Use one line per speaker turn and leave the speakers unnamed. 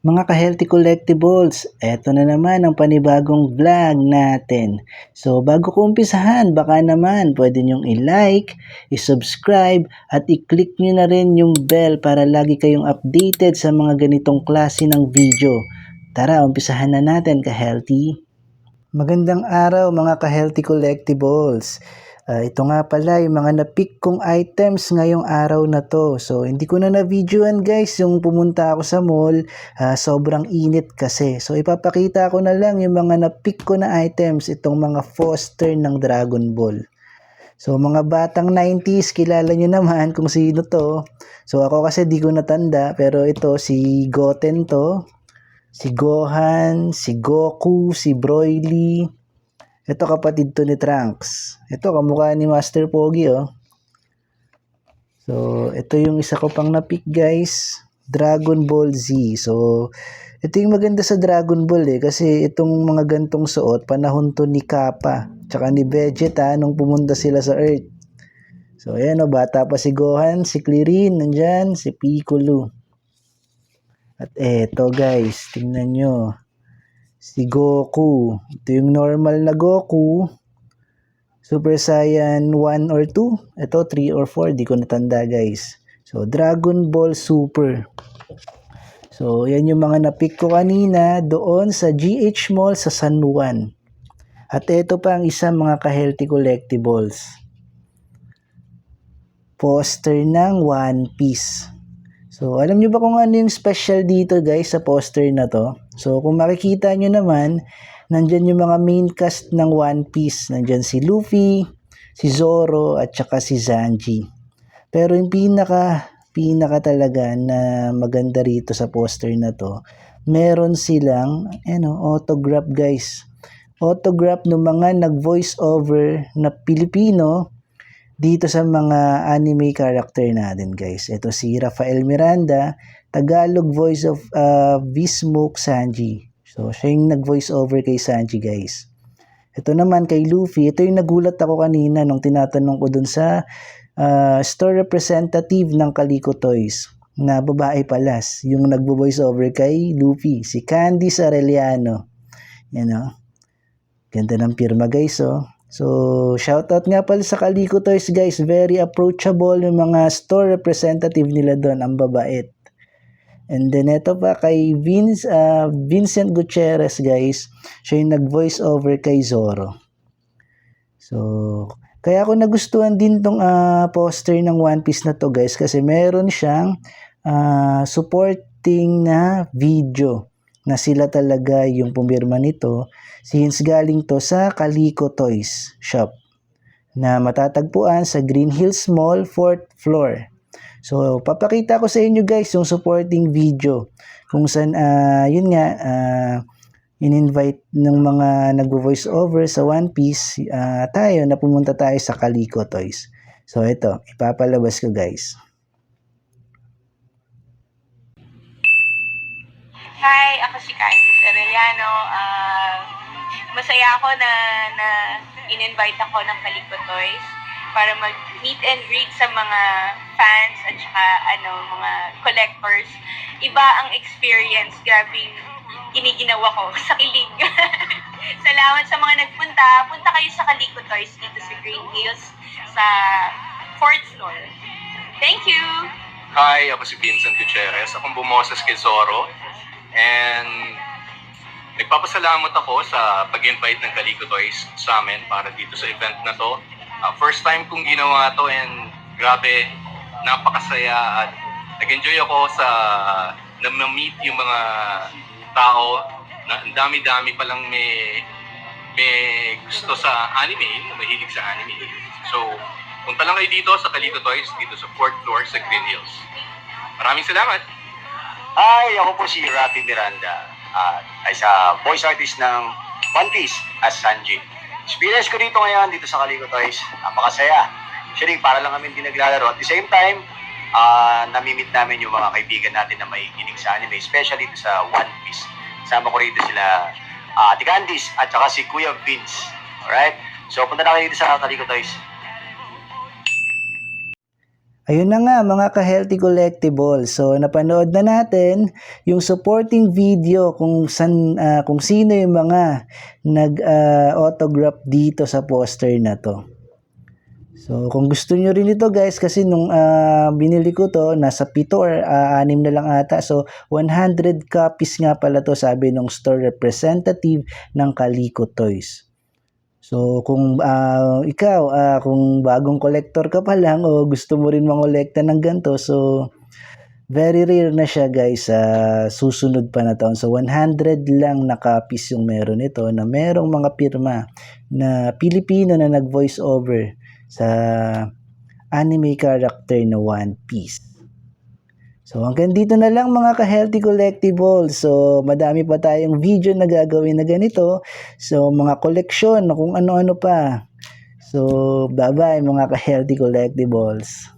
Mga ka-healthy collectibles, eto na naman ang panibagong vlog natin. So bago ko umpisahan, baka naman pwede nyong i-like, i-subscribe at i-click nyo na rin yung bell para lagi kayong updated sa mga ganitong klase ng video. Tara, umpisahan na natin ka-healthy. Magandang araw mga ka-healthy collectibles. Ito nga pala yung mga na-pick kong items ngayong araw na to. So hindi ko na na-videoan guys yung pumunta ako sa mall. Sobrang init kasi. So ipapakita ko na lang yung mga na-pick ko na items. Itong mga poster ng Dragon Ball. So mga batang 90s, kilala nyo naman kung sino to. So ako kasi di ko natanda, pero ito si Goten to. Si Gohan, si Goku, si Broly. Ito kapatid to ni Trunks. Ito kamukha ni Master Pogi oh. So ito yung isa ko pang na-pick guys. Dragon Ball Z. So ito yung maganda sa Dragon Ball kasi itong mga gantong suot panahon to ni Kappa tsaka ni Vegeta nung pumunta sila sa Earth. So ayan oh, bata pa si Gohan, si Krillin nandyan, si Piccolo. At eto guys, tingnan nyo. Si Goku. Ito yung normal na Goku. Super Saiyan 1 or 2. Ito 3 or 4. Di ko natanda guys. So Dragon Ball Super. So yan yung mga na-pick ko kanina doon sa GH Mall sa San Juan. At ito pa ang isang mga ka-healthy collectibles. Poster ng One Piece. So, alam nyo ba kung ano yung special dito guys sa poster na to? So, kung makikita nyo naman, nandyan yung mga main cast ng One Piece. Nandyan si Luffy, si Zoro, at saka si Sanji. Pero yung pinaka talaga na maganda rito sa poster na to, meron silang autograph guys. Autograph ng mga nag-voice over na Pilipino dito sa mga anime character natin guys. Ito si Rafael Miranda, Tagalog voice of Vismoke Sanji. So siya yung nag-voice over kay Sanji guys. Ito naman kay Luffy, ito yung nagulat ako kanina nung tinatanong ko dun sa store representative ng Calico Toys na babae palas, yung nagvo-voice over kay Luffy, si Candice Arellano. Yan o. Ganda ng pirma guys oh. So, shoutout nga pala sa Calico Toys guys. Very approachable yung mga store representative nila doon. Ang babait. And then, ito pa kay Vincent Gutierrez guys. Siya yung nag-voice over kay Zoro. So, kaya ako nagustuhan din tong poster ng One Piece na to guys. Kasi meron siyang supporting na video na sila talaga yung pumirma nito since galing to sa Calico Toys Shop na matatagpuan sa Green Hills Mall 4th floor. So papakita ko sa inyo guys yung supporting video kung saan yun nga in-invite ng mga nagvo-voice over sa One Piece tayo na pumunta tayo sa Calico Toys. So ito, ipapalabas ko guys.
Hi, ako si Candice Arellano. Masaya ako na in-invite ako ng Calico Toys para mag-meet and greet sa mga fans at saka mga collectors. Iba ang experience. Grabing giniginawa ko sa kilig. Salamat sa mga nagpunta. Punta kayo sa Calico Toys dito sa Green Hills sa 4th floor. Thank you!
Hi, ako si Vincent Gutierrez. Akong bumoses kay Zoro. And nagpapasalamat ako sa pag-invite ng Calico Toys sa amin para dito sa event na to. First time kong ginawa to and grabe, napakasaya at nag-enjoy ako sa na-meet yung mga tao na ang dami-dami palang may gusto sa anime, mahilig sa anime. So, punta lang kayo dito sa Calico Toys, dito sa 4th floor sa Green Hills. Maraming salamat!
Hi, ako po si Rafi Miranda. Ay sa voice artist ng One Piece as Sanji. Experience ko dito ngayon, dito sa Calico Toys. Napakasaya. Actually, para lang kami din naglalaro. At the same time, namimit namin yung mga kaibigan natin na may hilig sa anime, especially dito sa One Piece. Kasama ko rito sila Ate Candice at saka si Kuya Vince. Alright? So, punta na kayo dito sa Calico Toys.
Ayun na nga mga ka-healthy collectibles. So napanood na natin yung supporting video kung sino yung mga nag-autograph dito sa poster na to. So kung gusto nyo rin ito guys, kasi nung binili ko to, nasa 7 or 6 na lang ata. So 100 copies nga pala to, sabi ng store representative ng Calico Toys. So kung ikaw, kung bagong collector ka pa lang o gusto mo rin mangolekta ng ganito, so very rare na siya guys sa susunod pa na taon. So 100 lang na copies yung meron ito, na merong mga pirma na Pilipino na nag-voice over sa anime character na One Piece. So hanggang dito na lang mga ka-healthy collectibles. So madami pa tayong video na gagawin na ganito. So mga koleksyon, kung ano-ano pa. So bye-bye mga ka-healthy collectibles.